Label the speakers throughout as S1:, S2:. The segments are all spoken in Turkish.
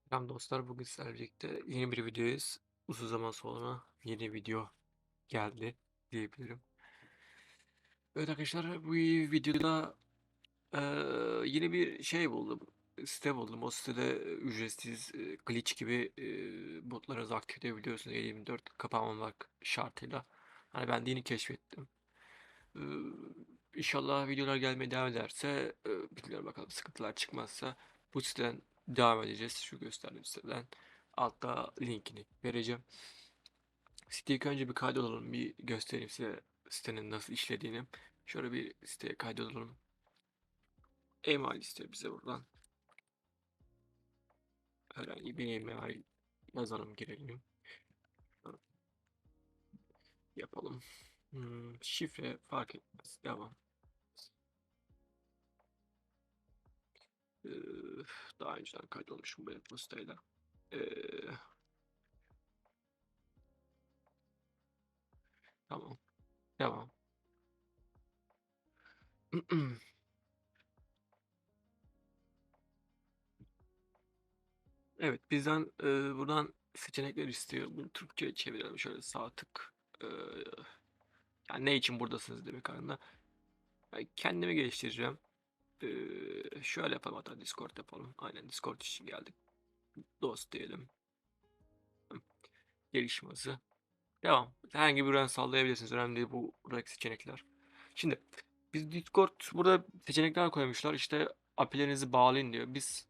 S1: Selam dostlar, bugün sizlerle birlikte yeni bir videoyuz. Uzun zaman sonra yeni video geldi diyebilirim. Evet arkadaşlar, bu videoda yeni bir şey buldum. Site buldum. O sitede ücretsiz glitch gibi botlarınızı aktif edebiliyorsunuz. 7/24 kapanmamak şartıyla. Hani ben de yeni keşfettim. Eee İnşallah videolar gelmeye devam ederse, bilmiyorum bakalım sıkıntılar çıkmazsa bu siteden devam edeceğiz. Şu gösterdiğim siteden. Altta linkini vereceğim. Siteye ilk önce bir kaydolalım. Bir göstereyim size sitenin nasıl işlediğini. Şöyle bir siteye kaydolalım. Email istiyor bize buradan. Herhangi bir email yazalım, girelim. Yapalım. Şifre fark etmez. Devam. Ee, Daha önceden kaydolmuşum bu siteyle. Ee, tamam. Devam. Evet, bizden buradan seçenekler istiyor. Bunu Türkçe'ye çevirelim. Şöyle sağ tık. E, Yani ne için buradasınız demek aslında. Ben kendimi geliştireceğim. Şöyle yapalım, hatta Discord yapalım. Aynen, Discord için geldik. Dost diyelim. Gelişim hızı. Devam. Herhangi bir ürün sallayabilirsiniz. Önemli değil bu buradaki seçenekler. Şimdi biz Discord burada seçenekler koymuşlar. İşte API'lerinizi bağlayın diyor. Biz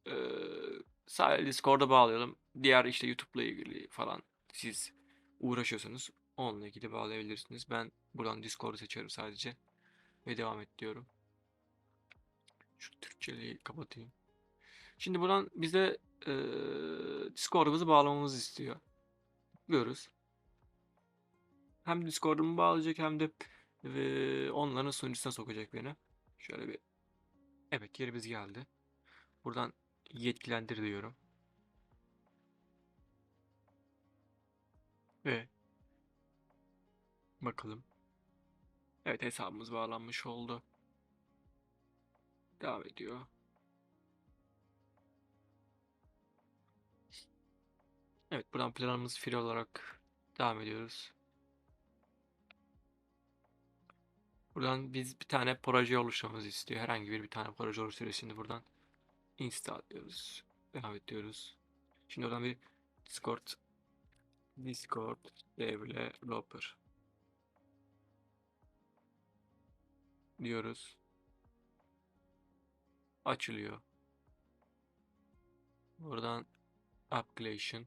S1: Ee, sadece Discord'a bağlayalım. Diğer işte YouTube'la ilgili falan siz uğraşıyorsanız onunla ilgili bağlayabilirsiniz. Ben buradan Discord'u seçiyorum sadece ve devam et diyorum. Şu Türkçeliği kapatayım. Şimdi buradan bize Discord'umuzu bağlamamızı istiyor. Tıklıyoruz. Hem Discord'umu bağlayacak hem de onların sunucusuna sokacak beni. Şöyle bir, evet, yerimiz geldi. Buradan yetkilendir diyorum. Ve bakalım. Evet, hesabımız bağlanmış oldu. Devam ediyor. Evet, buradan planımız free olarak devam ediyoruz. Buradan biz bir tane proje oluşturmamızı istiyor. Herhangi bir tane proje oluşturuyoruz. Şimdi buradan install diyoruz. Devam ediyoruz. Şimdi oradan bir Discord developer diyoruz. Açılıyor. Buradan application,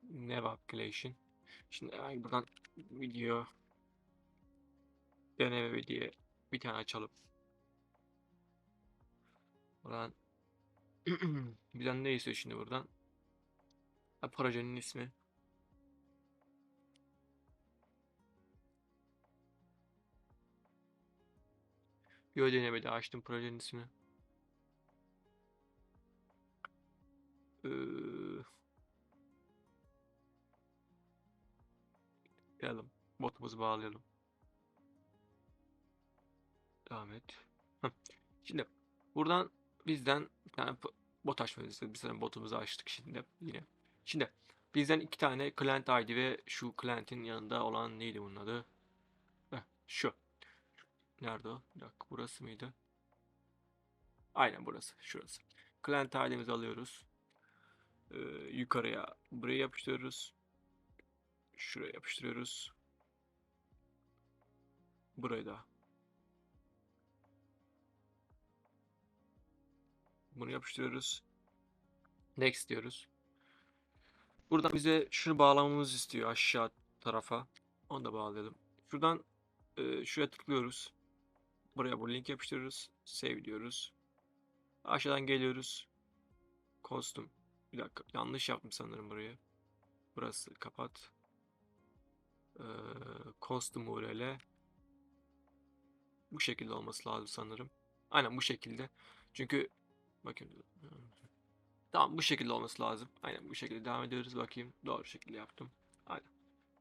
S1: new application. Şimdi herhangi buradan video deneme diye bir tane açalım. Buradan bizden ne istiyor şimdi buradan? Projenin ismi. Bir denemede açtım projenin ismi. Ee, Tıklayalım. Botumuzu bağlayalım. Devam et. Heh. Şimdi buradan bizden bir tane bot açmamızı istedik. Biz zaten botumuzu açtık şimdi yine. Şimdi bizden iki tane client ID ve şu client'in yanında olan neydi bunun adı? Şu. Nerede o? Bir dakika, burası mıydı? Aynen burası. Şurası. Client ID'mizi alıyoruz. Ee, Yukarıya buraya yapıştırıyoruz. Şuraya yapıştırıyoruz. Buraya da bunu yapıştırıyoruz. Next diyoruz. Buradan bize şunu bağlamamızı istiyor aşağı tarafa. Onu da bağlayalım. Şuradan şuraya tıklıyoruz. Buraya bu link yapıştırıyoruz. Save diyoruz. Aşağıdan geliyoruz. Custom. Bir dakika, yanlış yaptım sanırım burayı. Burası kapat. E, Custom URL. Bu şekilde olması lazım sanırım. Aynen bu şekilde. Çünkü bakın, tamam, bu şekilde olması lazım. Aynen bu şekilde devam ediyoruz. Bakayım doğru şekilde yaptım. Aynen.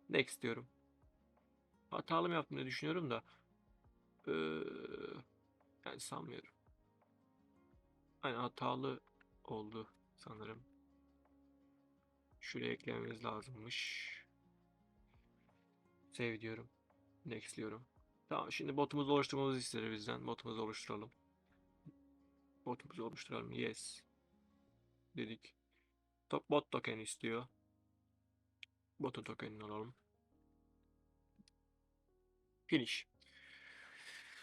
S1: Next diyorum. Hatalı mı yaptım diye düşünüyorum da. Ee, Yani sanmıyorum. Aynen hatalı oldu. sanırım. Şuraya eklememiz lazımmış. Save diyorum. Next diyorum. Tamam, şimdi botumuzu oluşturmamızı ister bizden. Botumuzu oluşturalım. Botumuzu oluşturalım. Yes. Dedik. Bot token istiyor. Botun tokenini alalım. Finish.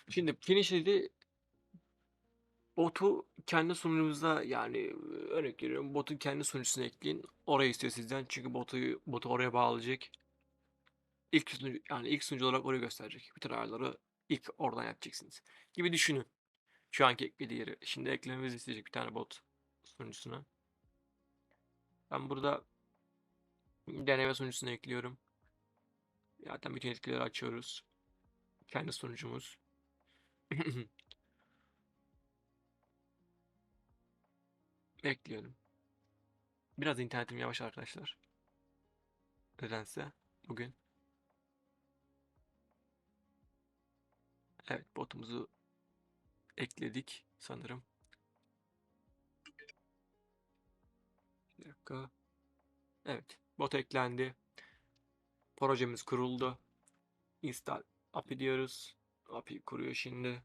S1: Şimdi finish dedi. Botu kendi sunucumuzda, yani örnek veriyorum, botu kendi sunucusuna ekleyin. Oraya istiyor sizden. Çünkü botu oraya bağlayacak. İlk sunucu, yani ilk sunucu olarak oraya gösterecek. Bütün ayarları ilk oradan yapacaksınız gibi düşünün. Şu anki eklediği yeri. Şimdi eklememizi isteyecek bir tane bot sunucusuna. Ben burada deneme sunucusuna ekliyorum. Zaten bütün etkileri açıyoruz. Kendi sunucumuz. Ekliyorum. Biraz internetim yavaş arkadaşlar. Nedense bugün. Evet, botumuzu ekledik sanırım. Bir dakika. Evet, bot eklendi. Projemiz kuruldu. Install API diyoruz. API kuruyor şimdi.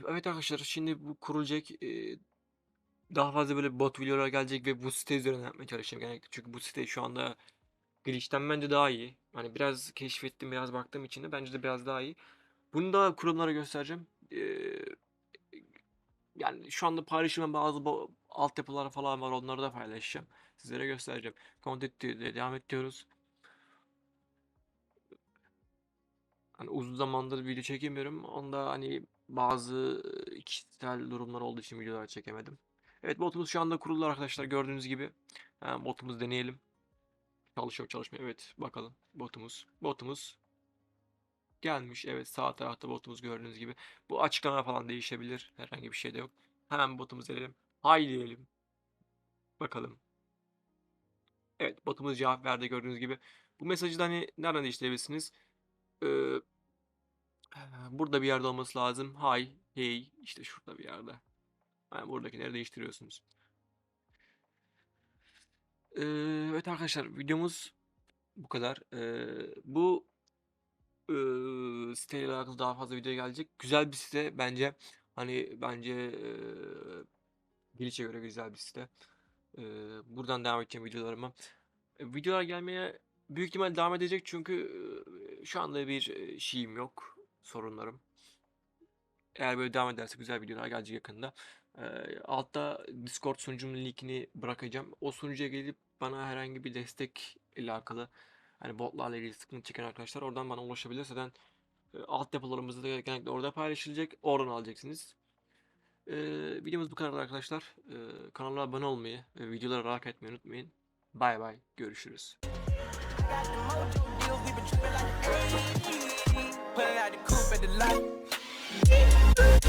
S1: Evet arkadaşlar, şimdi bu kurulacak. Daha fazla böyle bot videolar gelecek ve bu site üzerinden yapmaya çalışacağım genellikle. Çünkü bu site şu anda Glitch'ten bence daha iyi. Hani biraz keşfettim, biraz baktığım için de bence de biraz daha iyi. Bunu da kurumlara göstereceğim. Yani şu anda paylaşılan bazı altyapılar falan var. Onları da paylaşacağım. Sizlere göstereceğim. Content diye devam ediyoruz. Hani uzun zamandır video çekemiyorum. Onda hani bazı kişisel durumlar olduğu için videolar çekemedim. Evet, botumuz şu anda kuruldu arkadaşlar, gördüğünüz gibi. Botumuz deneyelim. Çalışıyor, çalışmıyor. Evet, bakalım botumuz gelmiş. Evet, sağ tarafta botumuz gördüğünüz gibi. Bu açıklama falan değişebilir. Herhangi bir şey de yok. Hemen botumuzu diyelim. Hay diyelim. Bakalım. Evet, botumuz cevap verdi gördüğünüz gibi. Bu mesajı da hani nereden değiştirebilirsiniz? Ee, Burada bir yerde olması lazım. Hi, hey, işte şurada bir yerde. Yani buradakileri değiştiriyorsunuz. Evet arkadaşlar, videomuz bu kadar. Bu siteyle alakalı daha fazla video gelecek. Güzel bir site bence. Hani bence Glitch'e göre güzel bir site. Buradan devam edeceğim videolarıma. Videolar gelmeye büyük ihtimal devam edecek çünkü şu anda bir şeyim yok. Sorunlarım. Eğer böyle devam ederse güzel videolar gelecek yakında. Altta Discord sunucumun linkini bırakacağım. O sunucuya gelip bana herhangi bir destek ile alakalı, hani botlarla ilgili sıkıntı çeken arkadaşlar oradan bana ulaşabilir. Zaten altyapılarımız da genellikle orada paylaşılacak. Oradan alacaksınız. Videomuz bu kadar arkadaşlar. Kanala abone olmayı ve videoları like etmeyi unutmayın. Bay bay. Görüşürüz.
S2: Got the mojo deals, we been tripping like the 80s. Pulling out the coupe at the lot.